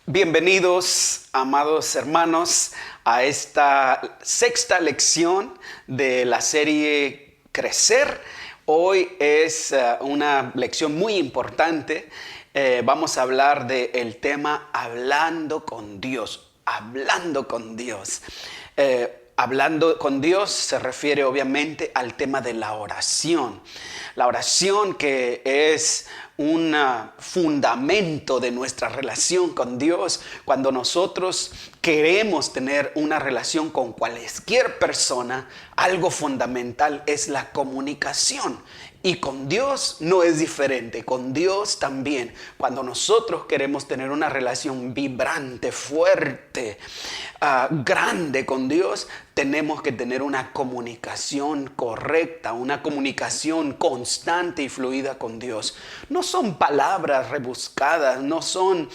Bienvenidos, amados hermanos, a esta sexta lección de la serie Crecer. Hoy es una lección muy importante. Vamos a hablar del tema Hablando con Dios. Hablando con Dios. Hablando con Dios se refiere obviamente al tema de la oración. La oración que es un fundamento de nuestra relación con Dios. Cuando nosotros queremos tener una relación con cualquier persona, algo fundamental es la comunicación. Y con Dios no es diferente, con Dios también. Cuando nosotros queremos tener una relación vibrante, fuerte, grande con Dios, tenemos que tener una comunicación correcta, una comunicación constante y fluida con Dios. No son palabras rebuscadas, no son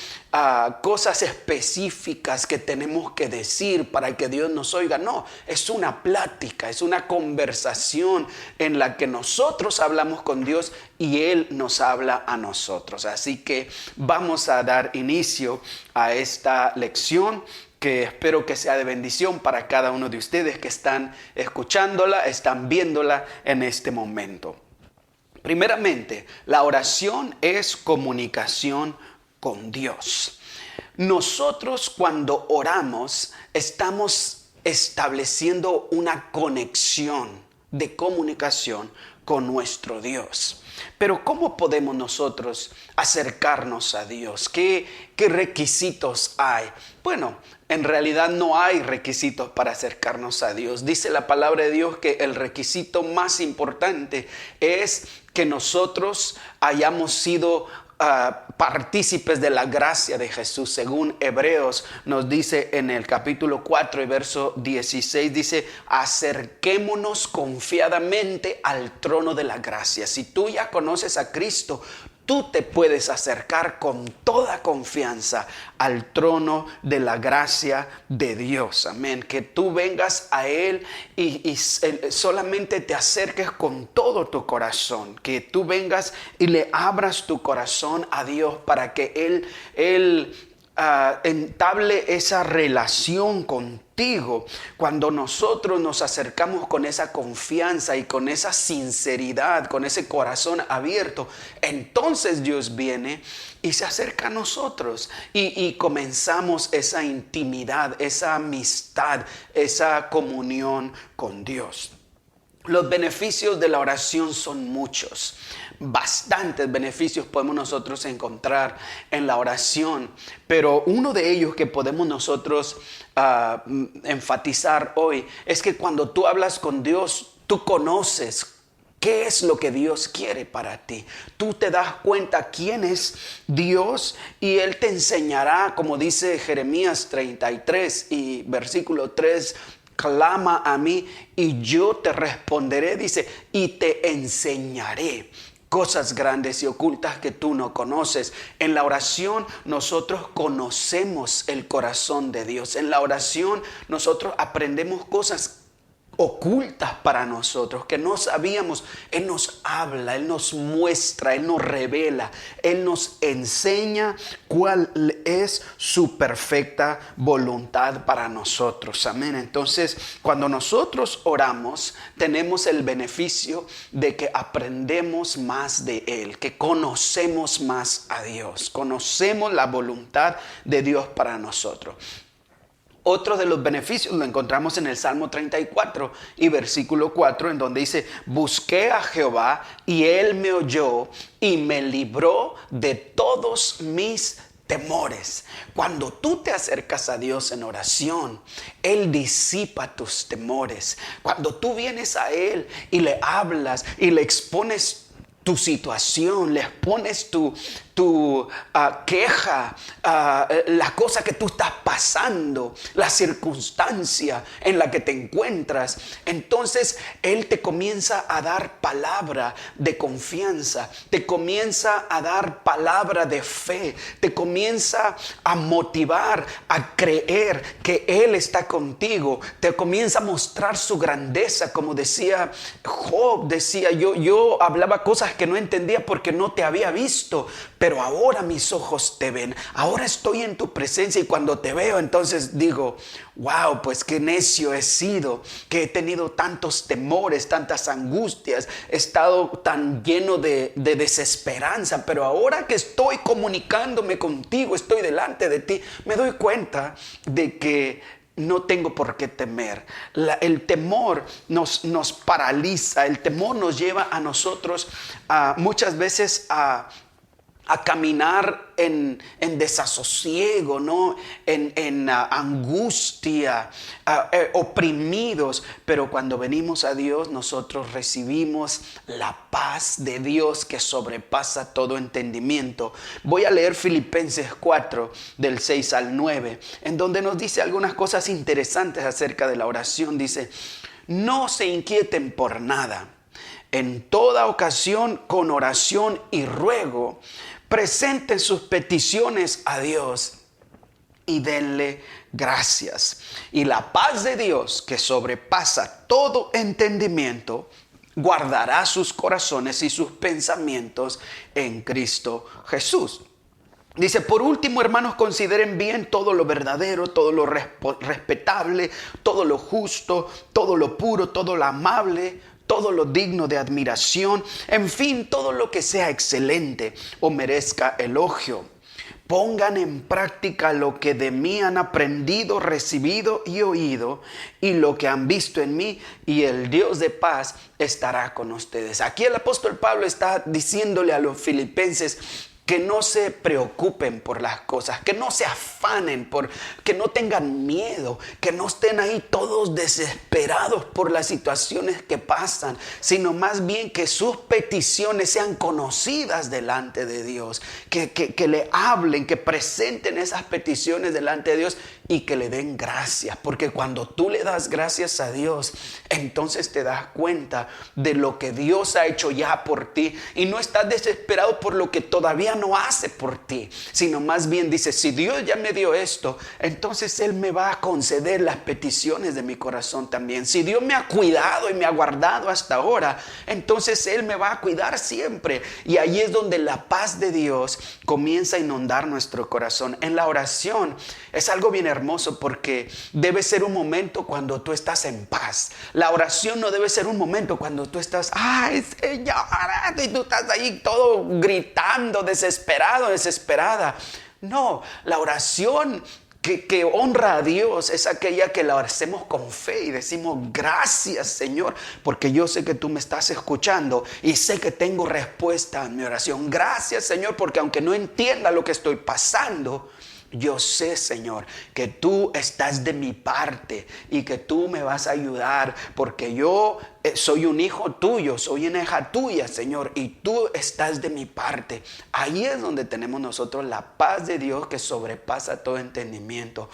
cosas específicas que tenemos que decir para que Dios nos oiga. No, es una plática, es una conversación en la que nosotros hablamos con Dios y Él nos habla a nosotros. Así que vamos a dar inicio a esta lección, que espero que sea de bendición para cada uno de ustedes que están escuchándola, están viéndola en este momento. Primeramente, la oración es comunicación con Dios. Nosotros cuando oramos estamos estableciendo una conexión de comunicación con nuestro Dios. Pero ¿cómo podemos nosotros acercarnos a Dios? ¿Qué requisitos hay? Bueno, en realidad no hay requisitos para acercarnos a Dios. Dice la palabra de Dios que el requisito más importante es que nosotros hayamos sido partícipes de la gracia de Jesús. Según Hebreos nos dice en el capítulo 4 y verso 16, dice: acerquémonos confiadamente al trono de la gracia. Si tú ya conoces a Cristo, tú te puedes acercar con toda confianza al trono de la gracia de Dios. Amén. Que tú vengas a Él y solamente te acerques con todo tu corazón. Que tú vengas y le abras tu corazón a Dios para que Él entable esa relación contigo. Cuando nosotros nos acercamos con esa confianza y con esa sinceridad, con ese corazón abierto, entonces Dios viene y se acerca a nosotros y comenzamos esa intimidad, esa amistad, esa comunión con Dios. Los beneficios de la oración son muchos. Bastantes beneficios podemos nosotros encontrar en la oración, pero uno de ellos que podemos nosotros enfatizar hoy es que cuando tú hablas con Dios, tú conoces qué es lo que Dios quiere para ti. Tú te das cuenta quién es Dios y Él te enseñará, como dice Jeremías 33 y versículo 3, clama a mí y yo te responderé, dice, y te enseñaré cosas grandes y ocultas que tú no conoces. En la oración nosotros conocemos el corazón de Dios. En la oración nosotros aprendemos cosas ocultas para nosotros que no sabíamos. Él nos habla, Él nos muestra, Él nos revela, Él nos enseña cuál es su perfecta voluntad para nosotros. Amén. Entonces, cuando nosotros oramos, tenemos el beneficio de que aprendemos más de Él, que conocemos más a Dios, conocemos la voluntad de Dios para nosotros. Otro de los beneficios lo encontramos en el Salmo 34 y versículo 4, en donde dice: busqué a Jehová y Él me oyó y me libró de todos mis temores. Cuando tú te acercas a Dios en oración, Él disipa tus temores. Cuando tú vienes a Él y le hablas y le expones tu situación, le expones tu queja, la cosa que tú estás pasando, la circunstancia en la que te encuentras, entonces Él te comienza a dar palabra de confianza, te comienza a dar palabra de fe, te comienza a motivar a creer que Él está contigo, te comienza a mostrar su grandeza, como decía Job, decía yo hablaba cosas que no entendía porque no te había visto, pero pero ahora mis ojos te ven, ahora estoy en tu presencia y cuando te veo entonces digo, wow, pues qué necio he sido, que he tenido tantos temores, tantas angustias, he estado tan lleno de desesperanza, pero ahora que estoy comunicándome contigo, estoy delante de ti, me doy cuenta de que no tengo por qué temer. El temor nos paraliza, el temor nos lleva a nosotros muchas veces a caminar en desasosiego, ¿no? en angustia, oprimidos. Pero cuando venimos a Dios, nosotros recibimos la paz de Dios que sobrepasa todo entendimiento. Voy a leer Filipenses 4, del 6 al 9, en donde nos dice algunas cosas interesantes acerca de la oración. Dice, no se inquieten por nada. En toda ocasión, con oración y ruego, presenten sus peticiones a Dios y denle gracias. Y la paz de Dios, que sobrepasa todo entendimiento, guardará sus corazones y sus pensamientos en Cristo Jesús. Dice, por último, hermanos, consideren bien todo lo verdadero, todo lo respetable, todo lo justo, todo lo puro, todo lo amable, todo lo digno de admiración, en fin, todo lo que sea excelente o merezca elogio. Pongan en práctica lo que de mí han aprendido, recibido y oído, y lo que han visto en mí, y el Dios de paz estará con ustedes. Aquí el apóstol Pablo está diciéndole a los filipenses que no se preocupen por las cosas, que no se afanen, que no tengan miedo, que no estén ahí todos desesperados por las situaciones que pasan, sino más bien que sus peticiones sean conocidas delante de Dios, que le hablen, que presenten esas peticiones delante de Dios y que le den gracias, porque cuando tú le das gracias a Dios, entonces te das cuenta de lo que Dios ha hecho ya por ti y no estás desesperado por lo que todavía no hace por ti, sino más bien dice, si Dios ya me dio esto, entonces Él me va a conceder las peticiones de mi corazón también. Si Dios me ha cuidado y me ha guardado hasta ahora, entonces Él me va a cuidar siempre. Y ahí es donde la paz de Dios comienza a inundar nuestro corazón. En la oración es algo bien hermoso porque debe ser un momento cuando tú estás en paz. La oración no debe ser un momento cuando tú estás, ay Señor, y tú estás ahí todo gritando, desesperado, desesperada. No, la oración que honra a Dios es aquella que la hacemos con fe y decimos, gracias Señor, porque yo sé que tú me estás escuchando y sé que tengo respuesta a mi oración. Gracias Señor, porque aunque no entienda lo que estoy pasando, yo sé, Señor, que tú estás de mi parte y que tú me vas a ayudar porque yo soy un hijo tuyo, soy una hija tuya, Señor, y tú estás de mi parte. Ahí es donde tenemos nosotros la paz de Dios que sobrepasa todo entendimiento.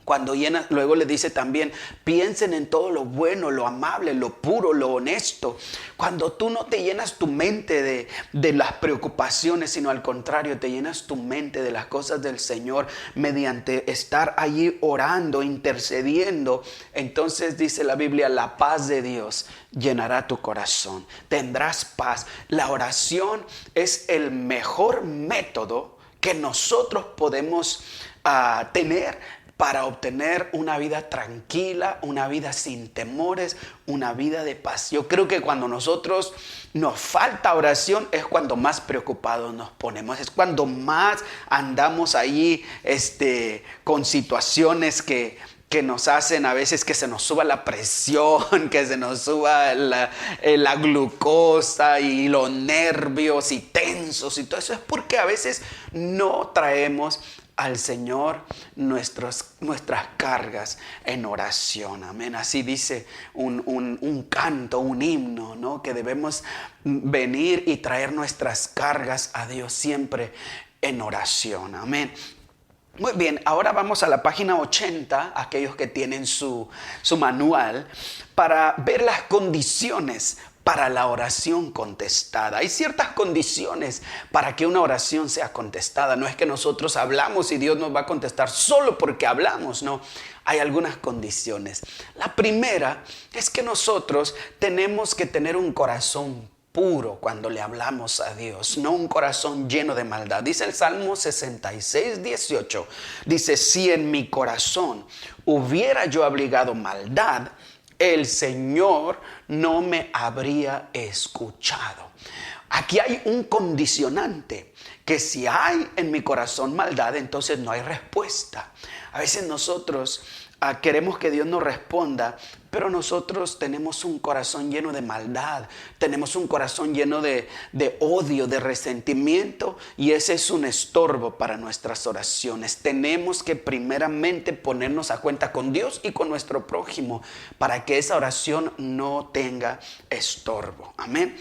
Cuando llena, luego le dice también, piensen en todo lo bueno, lo amable, lo puro, lo honesto. Cuando tú no te llenas tu mente de las preocupaciones, sino al contrario, te llenas tu mente de las cosas del Señor mediante estar allí orando, intercediendo. Entonces dice la Biblia, la paz de Dios llenará tu corazón. Tendrás paz. La oración es el mejor método que nosotros podemos tener para obtener una vida tranquila, una vida sin temores, una vida de paz. Yo creo que cuando nosotros nos falta oración es cuando más preocupados nos ponemos, es cuando más andamos ahí con situaciones que nos hacen a veces que se nos suba la presión, que se nos suba la glucosa y los nervios y tensos y todo eso. Es porque a veces no traemos al Señor nuestras cargas en oración. Amén. Así dice un canto, un himno, ¿no? Que debemos venir y traer nuestras cargas a Dios siempre en oración. Amén. Muy bien, ahora vamos a la página 80, aquellos que tienen su manual, para ver las condiciones para la oración contestada. Hay ciertas condiciones para que una oración sea contestada. No es que nosotros hablamos y Dios nos va a contestar solo porque hablamos, no. Hay algunas condiciones. La primera es que nosotros tenemos que tener un corazón puro cuando le hablamos a Dios, no un corazón lleno de maldad. Dice el Salmo 66, 18. Dice, si en mi corazón hubiera yo abrigado maldad, el Señor no me habría escuchado. Aquí hay un condicionante, que si hay en mi corazón maldad, entonces no hay respuesta. A veces nosotros queremos que Dios nos responda, pero nosotros tenemos un corazón lleno de maldad, tenemos un corazón lleno de odio, de resentimiento, y ese es un estorbo para nuestras oraciones. Tenemos que primeramente ponernos a cuenta con Dios y con nuestro prójimo para que esa oración no tenga estorbo. Amén.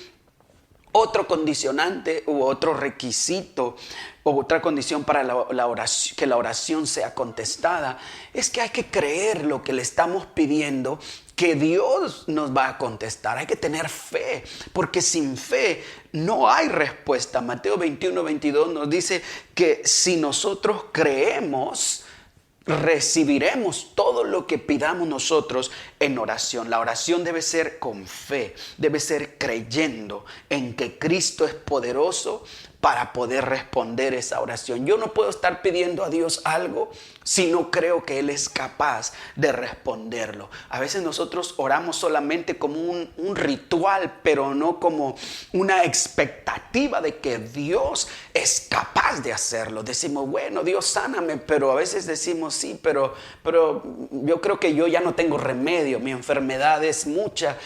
Otro condicionante u otro requisito o otra condición para la oración, que la oración sea contestada, es que hay que creer lo que le estamos pidiendo, que Dios nos va a contestar. Hay que tener fe, porque sin fe no hay respuesta. Mateo 21, 22 nos dice que si nosotros creemos, recibiremos todo lo que pidamos nosotros en oración. La oración debe ser con fe, debe ser creyendo en que Cristo es poderoso para poder responder esa oración. Yo no puedo estar pidiendo a Dios algo si no creo que Él es capaz de responderlo. A veces nosotros oramos solamente como un ritual, pero no como una expectativa de que Dios es capaz de hacerlo. Decimos, bueno, Dios sáname, pero a veces decimos, sí, pero yo creo que yo ya no tengo remedio, mi enfermedad es mucha,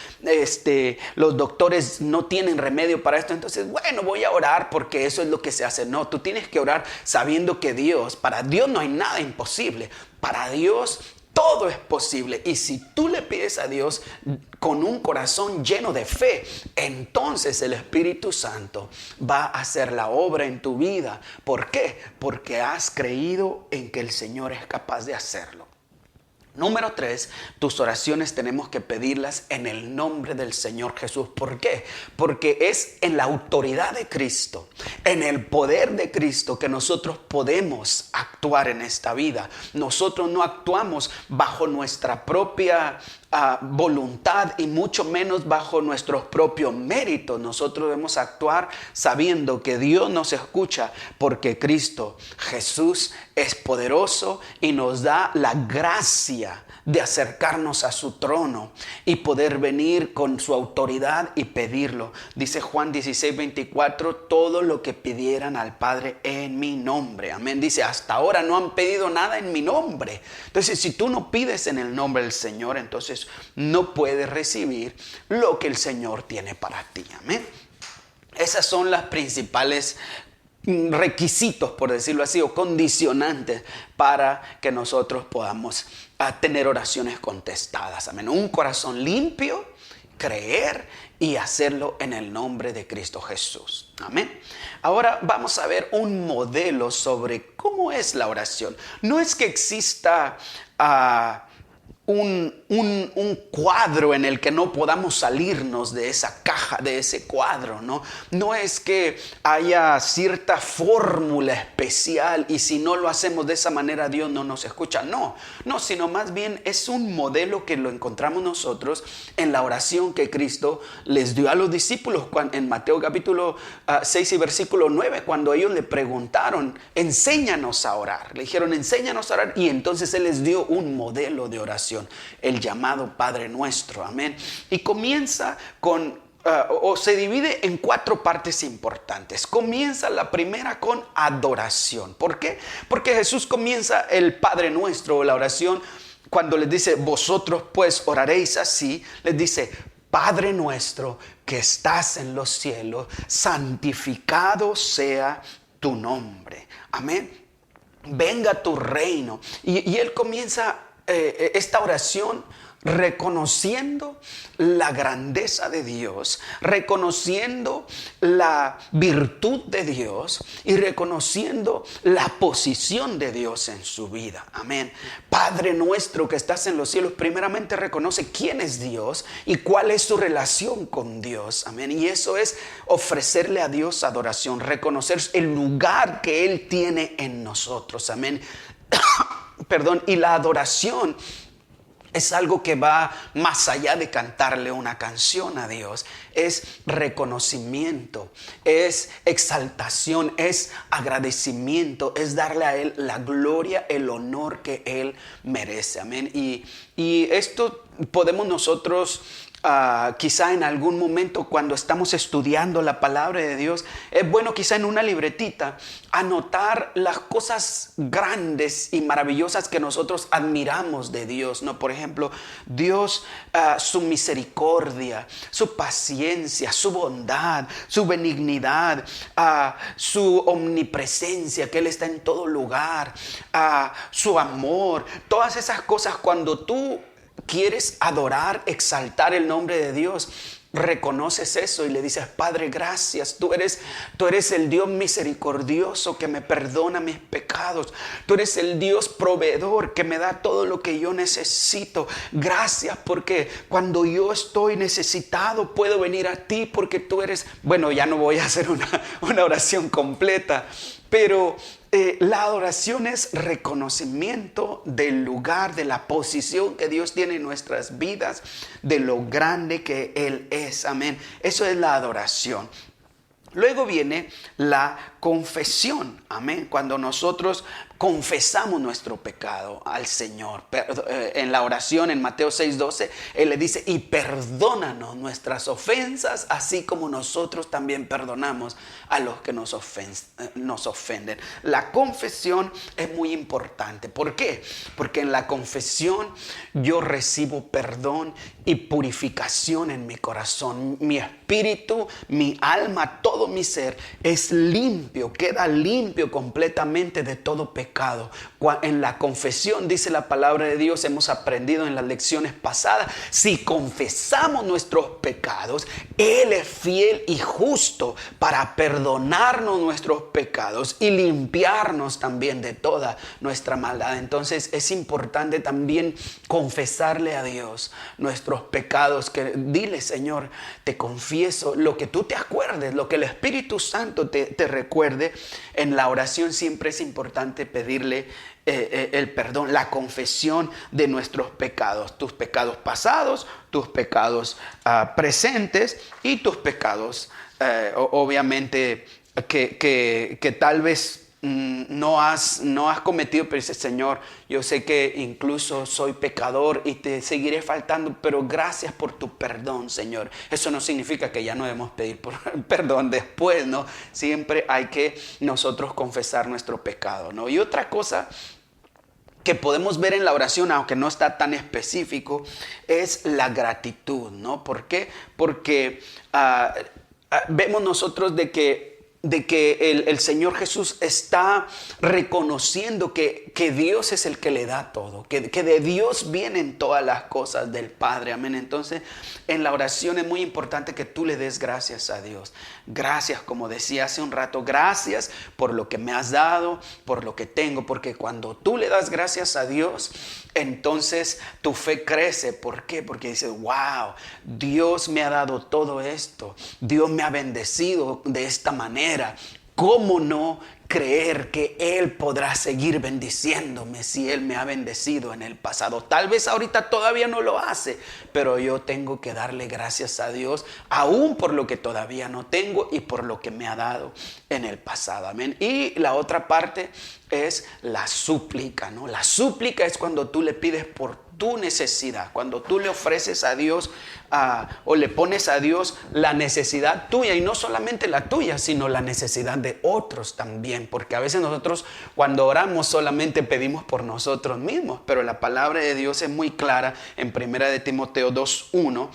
los doctores no tienen remedio para esto, entonces, bueno, voy a orar porque eso es lo que se hace. No, tú tienes que orar sabiendo que para Dios no hay nada imposible. Para Dios todo es posible. Y si tú le pides a Dios con un corazón lleno de fe, entonces el Espíritu Santo va a hacer la obra en tu vida. ¿Por qué? Porque has creído en que el Señor es capaz de hacerlo. Número 3, tus oraciones tenemos que pedirlas en el nombre del Señor Jesús. ¿Por qué? Porque es en la autoridad de Cristo, en el poder de Cristo que nosotros podemos actuar en esta vida. Nosotros no actuamos bajo nuestra propia voluntad y mucho menos bajo nuestros propios méritos. Nosotros debemos actuar sabiendo que Dios nos escucha porque Cristo Jesús es poderoso y nos da la gracia de acercarnos a su trono y poder venir con su autoridad y pedirlo. Dice Juan 16, 24, todo lo que pidieran al Padre en mi nombre. Amén. Dice, hasta ahora no han pedido nada en mi nombre. Entonces, si tú no pides en el nombre del Señor, entonces no puedes recibir lo que el Señor tiene para ti. Amén. Esas son las principales requisitos, por decirlo así, o condicionantes para que nosotros podamos tener oraciones contestadas. Amén. Un corazón limpio, creer y hacerlo en el nombre de Cristo Jesús. Amén. Ahora vamos a ver un modelo sobre cómo es la oración. No es que exista un cuadro en el que no podamos salirnos de esa caja, de ese cuadro, ¿no? No es que haya cierta fórmula especial y si no lo hacemos de esa manera Dios no nos escucha. No, sino más bien es un modelo que lo encontramos nosotros en la oración que Cristo les dio a los discípulos en Mateo capítulo 6 y versículo 9, cuando ellos le preguntaron, enséñanos a orar. Le dijeron, enséñanos a orar, y entonces Él les dio un modelo de oración, el llamado Padre Nuestro. Amén. Y comienza o se divide en 4 partes importantes. Comienza la primera con adoración. ¿Por qué? Porque Jesús comienza el Padre Nuestro, la oración, cuando les dice, vosotros pues oraréis así, les dice, Padre nuestro que estás en los cielos, santificado sea tu nombre. Amén. Venga tu reino. Y Él comienza esta oración reconociendo la grandeza de Dios, reconociendo la virtud de Dios y reconociendo la posición de Dios en su vida. Amén. Padre nuestro que estás en los cielos, primeramente reconoce quién es Dios y cuál es su relación con Dios. Amén. Y eso es ofrecerle a Dios adoración, reconocer el lugar que Él tiene en nosotros. Amén. Perdón. Y la adoración Es algo que va más allá de cantarle una canción a Dios. Es reconocimiento, es exaltación, es agradecimiento, es darle a Él la gloria, el honor que Él merece. Amén. Y esto podemos nosotros quizá en algún momento cuando estamos estudiando la palabra de Dios, es bueno quizá en una libretita anotar las cosas grandes y maravillosas que nosotros admiramos de Dios, ¿no? Por ejemplo, Dios, su misericordia, su paciencia, su bondad, su benignidad, su omnipresencia, que Él está en todo lugar, su amor, todas esas cosas. Cuando tú quieres adorar, exaltar el nombre de Dios, reconoces eso y le dices: Padre, gracias, tú eres el Dios misericordioso que me perdona mis pecados, tú eres el Dios proveedor que me da todo lo que yo necesito. Gracias, porque cuando yo estoy necesitado puedo venir a ti, porque tú eres... Bueno, ya no voy a hacer una oración completa, pero la adoración es reconocimiento del lugar, de la posición que Dios tiene en nuestras vidas, de lo grande que Él es. Amén. Eso es la adoración. Luego viene la confesión. Amén. Cuando nosotros confesamos nuestro pecado al Señor. En la oración en Mateo 6:12, Él le dice: y perdónanos nuestras ofensas, así como nosotros también perdonamos a los que nos ofenden. La confesión es muy importante. ¿Por qué? Porque en la confesión yo recibo perdón y purificación en mi corazón. Mi espíritu, mi alma, todo mi ser es limpio, queda limpio completamente de todo pecado. En la confesión, dice la palabra de Dios, hemos aprendido en las lecciones pasadas, si confesamos nuestros pecados, Él es fiel y justo para perdonarnos nuestros pecados y limpiarnos también de toda nuestra maldad. Entonces es importante también confesarle a Dios nuestros pecados, que dile: Señor, te confieso, lo que tú te acuerdes, lo que el Espíritu Santo te recuerde. En la oración siempre es importante pedirle el perdón, la confesión de nuestros pecados, tus pecados pasados, tus pecados presentes y tus pecados obviamente que tal vez no has cometido, pero dices: Señor, yo sé que incluso soy pecador y te seguiré faltando, pero gracias por tu perdón, Señor. Eso no significa que ya no debemos pedir perdón después, ¿no? Siempre hay que nosotros confesar nuestro pecado, ¿no? Y otra cosa que podemos ver en la oración, aunque no está tan específico, es la gratitud, ¿no? ¿Por qué? Porque vemos nosotros de que el Señor Jesús está reconociendo que Dios es el que le da todo, que de Dios vienen todas las cosas del Padre. Amén. Entonces, en la oración es muy importante que tú le des gracias a Dios. Gracias, como decía hace un rato, gracias por lo que me has dado, por lo que tengo, porque cuando tú le das gracias a Dios, entonces tu fe crece. ¿Por qué? Porque dices: wow, Dios me ha dado todo esto, Dios me ha bendecido de esta manera. ¿Cómo no creer que Él podrá seguir bendiciéndome si Él me ha bendecido en el pasado? Tal vez ahorita todavía no lo hace, pero yo tengo que darle gracias a Dios aún por lo que todavía no tengo y por lo que me ha dado en el pasado. Amén. Y la otra parte es la súplica, ¿no? La súplica es cuando tú le pides por tu necesidad, cuando tú le ofreces a Dios o le pones a Dios la necesidad tuya, y no solamente la tuya, sino la necesidad de otros también, porque a veces nosotros cuando oramos solamente pedimos por nosotros mismos, pero la palabra de Dios es muy clara en 1 de Timoteo 2:1,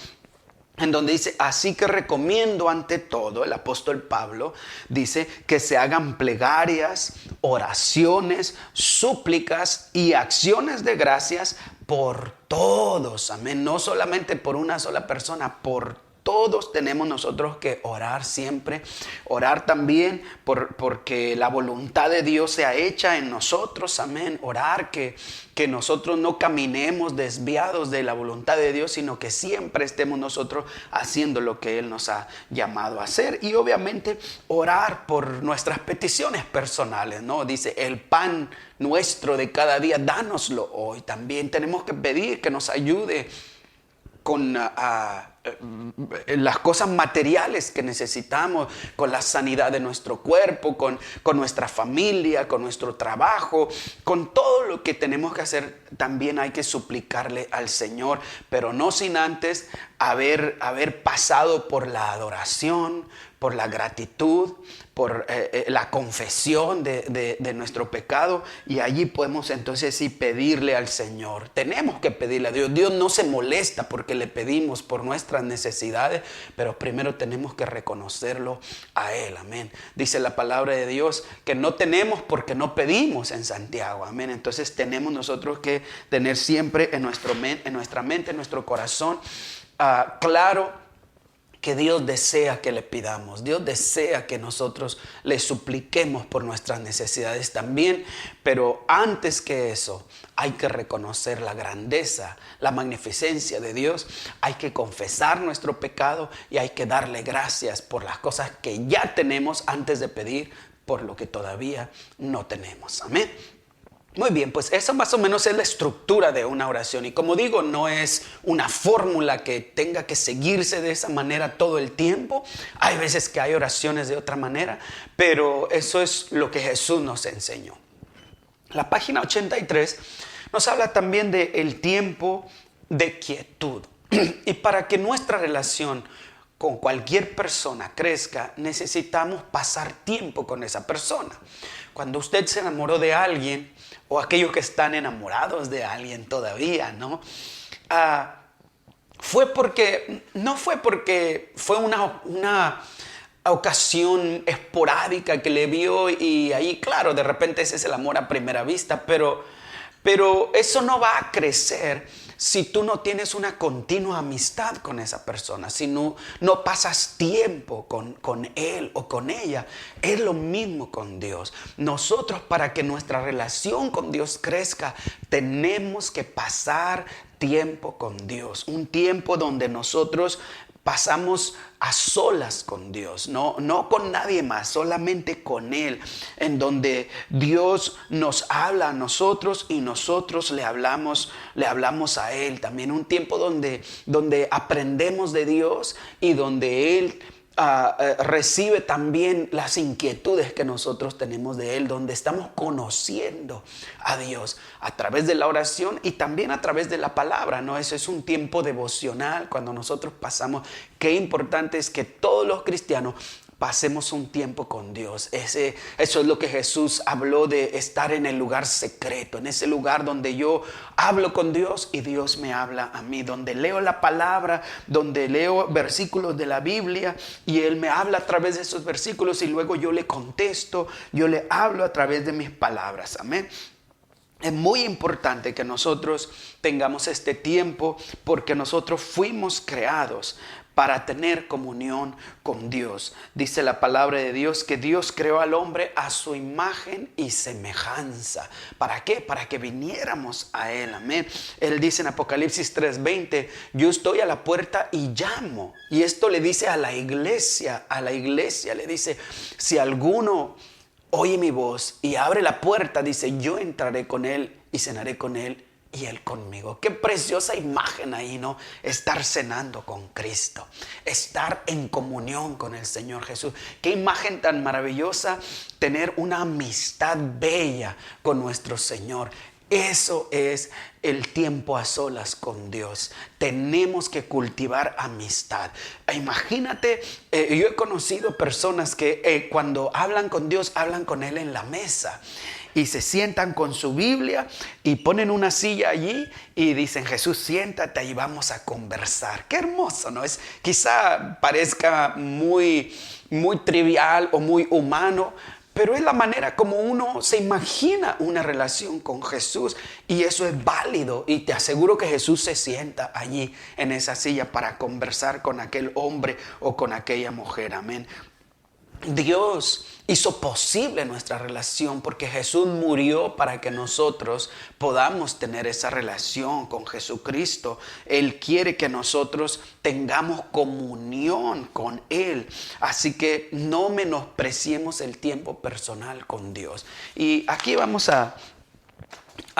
en donde dice: así que recomiendo ante todo, el apóstol Pablo dice, que se hagan plegarias, oraciones, súplicas y acciones de gracias por todos. Amén. No solamente por una sola persona, por todos tenemos nosotros que orar siempre. Orar también porque la voluntad de Dios sea hecha en nosotros. Amén. Orar que nosotros no caminemos desviados de la voluntad de Dios, sino que siempre estemos nosotros haciendo lo que Él nos ha llamado a hacer. Y obviamente orar por nuestras peticiones personales, ¿no? Dice, el pan nuestro de cada día, dánoslo hoy. También tenemos que pedir que nos ayude con las cosas materiales que necesitamos, con la sanidad de nuestro cuerpo, con nuestra familia, con nuestro trabajo, con todo lo que tenemos que hacer. También hay que suplicarle al Señor, pero no sin antes haber pasado por la adoración, por la gratitud, por la confesión de nuestro pecado, y allí podemos entonces sí pedirle al Señor. Tenemos que pedirle a Dios. Dios no se molesta porque le pedimos por nuestras necesidades, pero primero tenemos que reconocerlo a Él. Amén. Dice la palabra de Dios que no tenemos porque no pedimos en Santiago. Amén. Entonces tenemos nosotros que tener siempre en nuestra mente, en nuestro corazón, claro, que Dios desea que le pidamos. Dios desea que nosotros le supliquemos por nuestras necesidades también. Pero antes que eso, hay que reconocer la grandeza, la magnificencia de Dios. Hay que confesar nuestro pecado y hay que darle gracias por las cosas que ya tenemos antes de pedir por lo que todavía no tenemos. Amén. Muy bien, pues eso más o menos es la estructura de una oración. Y como digo, no es una fórmula que tenga que seguirse de esa manera todo el tiempo. Hay veces que hay oraciones de otra manera, pero eso es lo que Jesús nos enseñó. La página 83 nos habla también del tiempo de quietud. Y para que nuestra relación con cualquier persona crezca, necesitamos pasar tiempo con esa persona. Cuando usted se enamoró de alguien, o aquellos que están enamorados de alguien todavía, ¿no? No fue porque fue una ocasión esporádica que le vio y ahí, claro, de repente ese es el amor a primera vista, pero eso no va a crecer si tú no tienes una continua amistad con esa persona, si no pasas tiempo con él o con ella. Es lo mismo con Dios. Nosotros, para que nuestra relación con Dios crezca, tenemos que pasar tiempo con Dios. Un tiempo donde nosotros pasamos a solas con Dios, no con nadie más, solamente con Él, en donde Dios nos habla a nosotros y nosotros le hablamos a Él. También un tiempo donde aprendemos de Dios y donde Él recibe también las inquietudes que nosotros tenemos de Él, donde estamos conociendo a Dios a través de la oración y también a través de la palabra, ¿no? Eso es un tiempo devocional cuando nosotros pasamos. Qué importante es que todos los cristianos pasemos un tiempo con Dios. Eso es lo que Jesús habló de estar en el lugar secreto, en ese lugar donde yo hablo con Dios y Dios me habla a mí, donde leo la palabra, donde leo versículos de la Biblia y Él me habla a través de esos versículos y luego yo le contesto, yo le hablo a través de mis palabras. Amén. Es muy importante que nosotros tengamos este tiempo porque nosotros fuimos creados para tener comunión con Dios. Dice la palabra de Dios que Dios creó al hombre a su imagen y semejanza. ¿Para qué? Para que viniéramos a Él. Amén. Él dice en Apocalipsis 3:20, yo estoy a la puerta y llamo. Y esto le dice a la iglesia le dice, si alguno oye mi voz y abre la puerta, dice, yo entraré con él y cenaré con él y él conmigo. Qué preciosa imagen ahí, ¿no? Estar cenando con Cristo, estar en comunión con el Señor Jesús. Qué imagen tan maravillosa, tener una amistad bella con nuestro Señor. Eso es el tiempo a solas con Dios. Tenemos que cultivar amistad. Imagínate, yo he conocido personas que cuando hablan con Dios, hablan con Él en la mesa. Y se sientan con su Biblia y ponen una silla allí y dicen, Jesús, siéntate y vamos a conversar. Qué hermoso, ¿no? Quizá parezca muy, muy trivial o muy humano, pero es la manera como uno se imagina una relación con Jesús, y eso es válido, y te aseguro que Jesús se sienta allí en esa silla para conversar con aquel hombre o con aquella mujer. Amén. Dios hizo posible nuestra relación porque Jesús murió para que nosotros podamos tener esa relación con Jesucristo. Él quiere que nosotros tengamos comunión con Él. Así que no menospreciemos el tiempo personal con Dios. Y aquí vamos a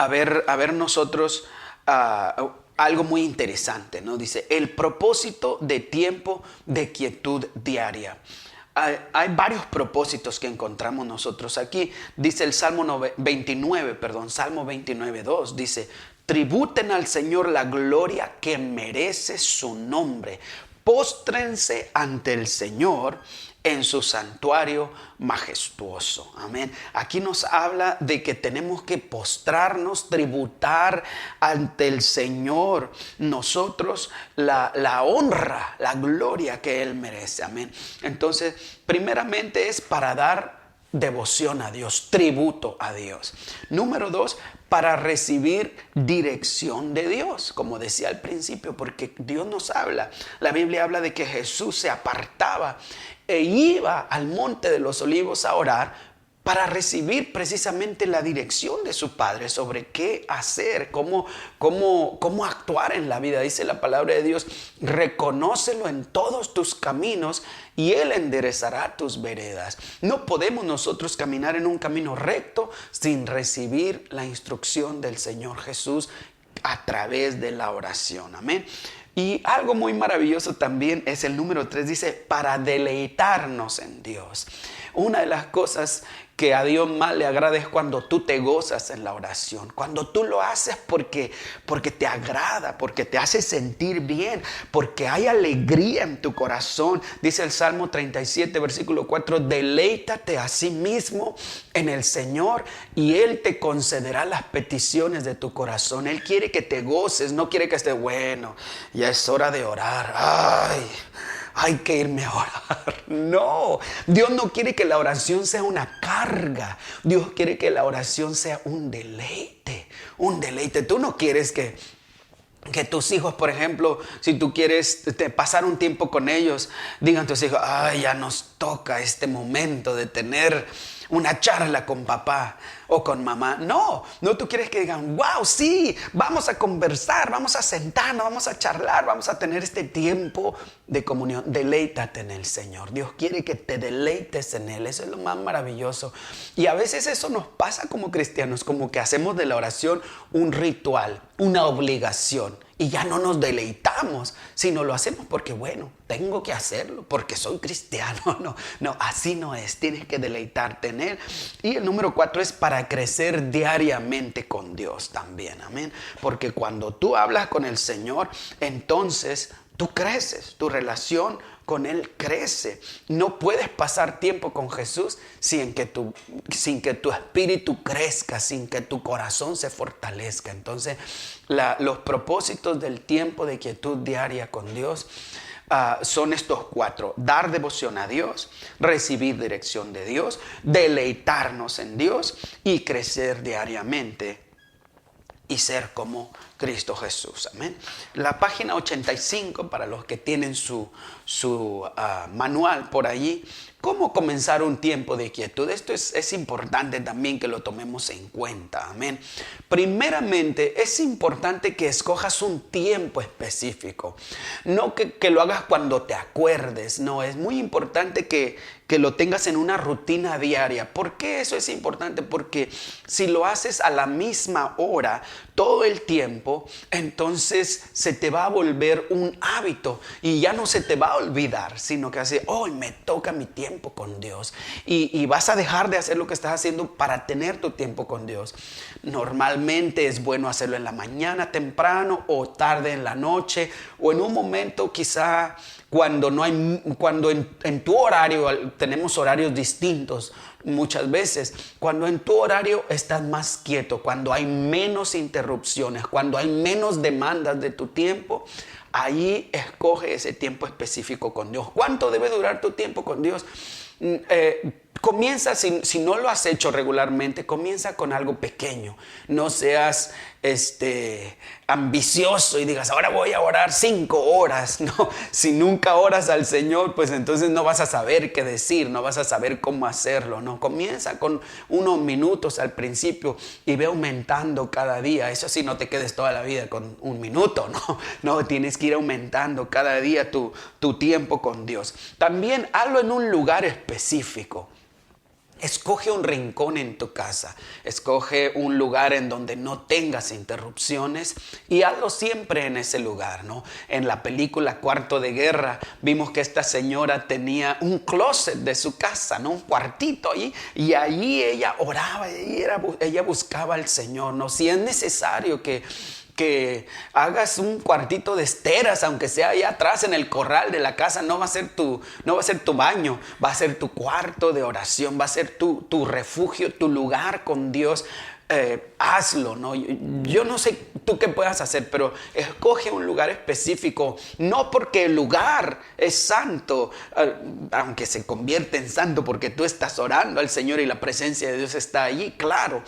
ver nosotros algo muy interesante, ¿no? Dice, el propósito de tiempo de quietud diaria. Hay varios propósitos que encontramos nosotros aquí. Dice el Salmo 29:2, dice, tributen al Señor la gloria que merece su nombre. Póstrense ante el Señor en su santuario majestuoso. Amén. Aquí nos habla de que tenemos que postrarnos, tributar ante el Señor nosotros la honra, la gloria que Él merece. Amén. Entonces, primeramente es para dar devoción a Dios, tributo a Dios. Número 2, para recibir dirección de Dios, como decía al principio, porque Dios nos habla. La Biblia habla de que Jesús se apartaba e iba al monte de los olivos a orar para recibir precisamente la dirección de su Padre sobre qué hacer, cómo actuar en la vida. Dice la palabra de Dios, reconócelo en todos tus caminos y Él enderezará tus veredas. No podemos nosotros caminar en un camino recto sin recibir la instrucción del Señor Jesús a través de la oración. Amén. Y algo muy maravilloso también es el número 3, dice, para deleitarnos en Dios. Una de las cosas que a Dios más le agrada es cuando tú te gozas en la oración, cuando tú lo haces porque te agrada, porque te hace sentir bien, porque hay alegría en tu corazón. Dice el Salmo 37, versículo 4, deleítate a sí mismo en el Señor y Él te concederá las peticiones de tu corazón. Él quiere que te goces, no quiere que estés, bueno, ya es hora de orar, hay que irme a orar. No, Dios no quiere que la oración sea una carga. Dios quiere que la oración sea un deleite, un deleite. Tú no quieres que tus hijos, por ejemplo, si tú quieres pasar un tiempo con ellos, digan tus hijos, ya nos toca este momento de tener una charla con papá o con mamá. No, tú quieres que digan, wow, sí, vamos a conversar, vamos a sentarnos, vamos a charlar, vamos a tener este tiempo de comunión. Deleítate en el Señor. Dios quiere que te deleites en Él. Eso es lo más maravilloso. Y a veces eso nos pasa como cristianos, como que hacemos de la oración un ritual, una obligación. Y ya no nos deleitamos, sino lo hacemos porque, bueno, tengo que hacerlo, porque soy cristiano. No, así no es. Tienes que deleitarte en Él. Y el número 4 es para crecer diariamente con Dios también. Amén. Porque cuando tú hablas con el Señor, entonces tú creces, tu relación con Él crece. No puedes pasar tiempo con Jesús sin que tu espíritu crezca, sin que tu corazón se fortalezca. Entonces, los propósitos del tiempo de quietud diaria con Dios son estos 4. Dar devoción a Dios, recibir dirección de Dios, deleitarnos en Dios y crecer diariamente y ser como Cristo Jesús. Amén. La página 85, para los que tienen su manual por allí, ¿cómo comenzar un tiempo de quietud? Esto es importante también que lo tomemos en cuenta. Amén. Primeramente, es importante que escojas un tiempo específico. No que lo hagas cuando te acuerdes. No, es muy importante que lo tengas en una rutina diaria. ¿Por qué eso es importante? Porque si lo haces a la misma hora, todo el tiempo, entonces se te va a volver un hábito y ya no se te va a olvidar, sino que así, hoy me toca mi tiempo con Dios, y vas a dejar de hacer lo que estás haciendo para tener tu tiempo con Dios. Normalmente es bueno hacerlo en la mañana temprano o tarde en la noche o en un momento quizá cuando en tu horario, tenemos horarios distintos muchas veces, cuando en tu horario estás más quieto, cuando hay menos interrupciones, cuando hay menos demandas de tu tiempo, ahí escoge ese tiempo específico con Dios. ¿Cuánto debe durar tu tiempo con Dios? comienza, si no lo has hecho regularmente, comienza con algo pequeño. No seas ambicioso y digas, ahora voy a orar 5 horas. No, si nunca oras al Señor, pues entonces no vas a saber qué decir, no vas a saber cómo hacerlo. No, comienza con unos minutos al principio y ve aumentando cada día. Eso sí, no te quedes toda la vida con 1 minuto, no, tienes que ir aumentando cada día tu tiempo con Dios. También hazlo en un lugar específico. Escoge un rincón en tu casa, escoge un lugar en donde no tengas interrupciones y hazlo siempre en ese lugar, ¿no? En la película Cuarto de Guerra vimos que esta señora tenía un closet de su casa, ¿no? Un cuartito ahí, y allí ella oraba, ella buscaba al Señor, ¿no? Si es necesario que hagas un cuartito de esteras, aunque sea allá atrás en el corral de la casa, no va a ser tu baño, va a ser tu cuarto de oración, va a ser tu refugio, tu lugar con Dios. Hazlo, ¿no? Yo no sé tú qué puedas hacer, pero escoge un lugar específico, no porque el lugar es santo, aunque se convierte en santo porque tú estás orando al Señor y la presencia de Dios está allí, claro,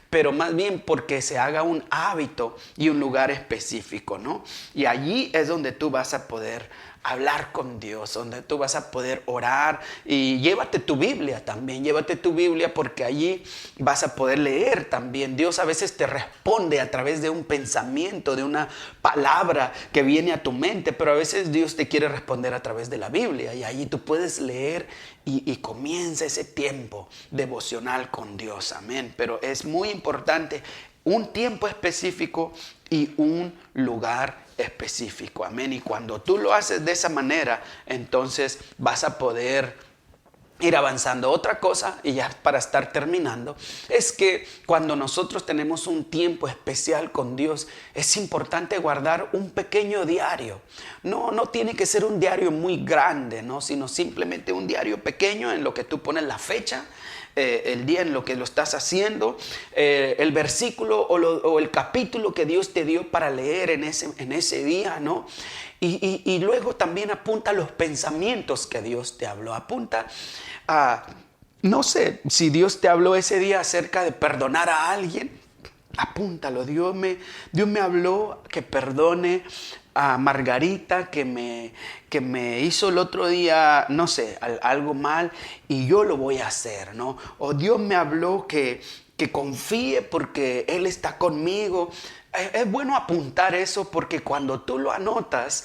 pero más bien porque se haga un hábito y un lugar específico, ¿no? Y allí es donde tú vas a poder hablar con Dios, donde tú vas a poder orar. Y llévate tu Biblia también, llévate tu Biblia, porque allí vas a poder leer también. Dios a veces te responde a través de un pensamiento, de una palabra que viene a tu mente, pero a veces Dios te quiere responder a través de la Biblia, y allí tú puedes leer y comienza ese tiempo devocional con Dios, amén. Pero es muy importante un tiempo específico y un lugar específico, amén. Y cuando tú lo haces de esa manera, entonces vas a poder ir avanzando. Otra cosa, y ya para estar terminando, es que cuando nosotros tenemos un tiempo especial con Dios, es importante guardar un pequeño diario. No tiene que ser un diario muy grande, ¿no? Sino simplemente un diario pequeño en lo que tú pones la fecha, el día en lo que lo estás haciendo, el versículo o el capítulo que Dios te dio para leer en ese día, ¿no? Y luego también apunta los pensamientos que Dios te habló. Apunta a, no sé, si Dios te habló ese día acerca de perdonar a alguien, apúntalo. Dios me habló que perdone a Margarita, que me hizo el otro día, no sé, algo mal, y yo lo voy a hacer, ¿no? O Dios me habló que confíe porque Él está conmigo. Es bueno apuntar eso, porque cuando tú lo anotas,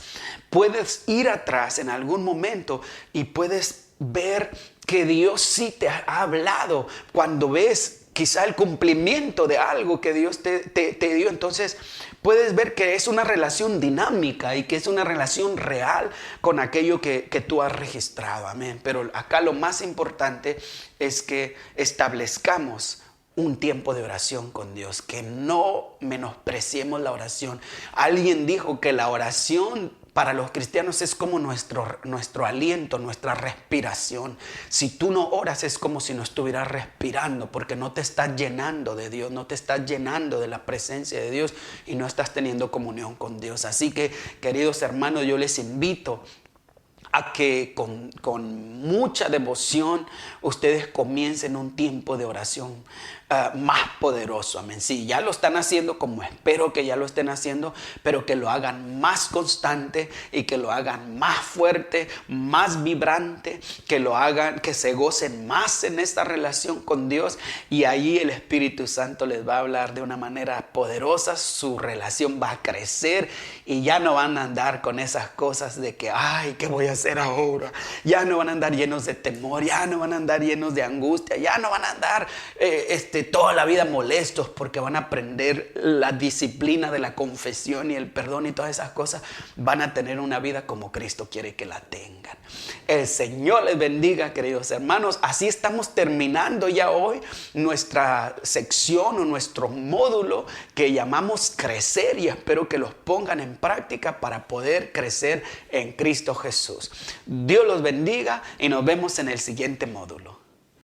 puedes ir atrás en algún momento y puedes ver que Dios sí te ha hablado. Cuando ves quizá el cumplimiento de algo que Dios te dio, entonces puedes ver que es una relación dinámica y que es una relación real con aquello que tú has registrado, amén. Pero acá lo más importante es que establezcamos un tiempo de oración con Dios, que no menospreciemos la oración. Alguien dijo que la oración para los cristianos es como nuestro aliento, nuestra respiración. Si tú no oras, es como si no estuvieras respirando, porque no te estás llenando de Dios, no te estás llenando de la presencia de Dios y no estás teniendo comunión con Dios. Así que, queridos hermanos, yo les invito a que con mucha devoción ustedes comiencen un tiempo de oración más poderoso, amén. Sí, ya lo están haciendo, como espero que ya lo estén haciendo, pero que lo hagan más constante y que lo hagan más fuerte, más vibrante, que lo hagan, que se gocen más en esta relación con Dios, y ahí el Espíritu Santo les va a hablar de una manera poderosa. Su relación va a crecer y ya no van a andar con esas cosas de que, ay, ¿qué voy a hacer ahora? Ya no van a andar llenos de temor, ya no van a andar llenos de angustia, ya no van a andar toda la vida molestos, porque van a aprender la disciplina de la confesión y el perdón y todas esas cosas. Van a tener una vida como Cristo quiere que la tengan. El Señor les bendiga, queridos hermanos. Así estamos terminando ya hoy nuestra sección o nuestro módulo que llamamos crecer, y espero que los pongan en práctica para poder crecer en Cristo Jesús. Dios los bendiga y nos vemos en el siguiente módulo.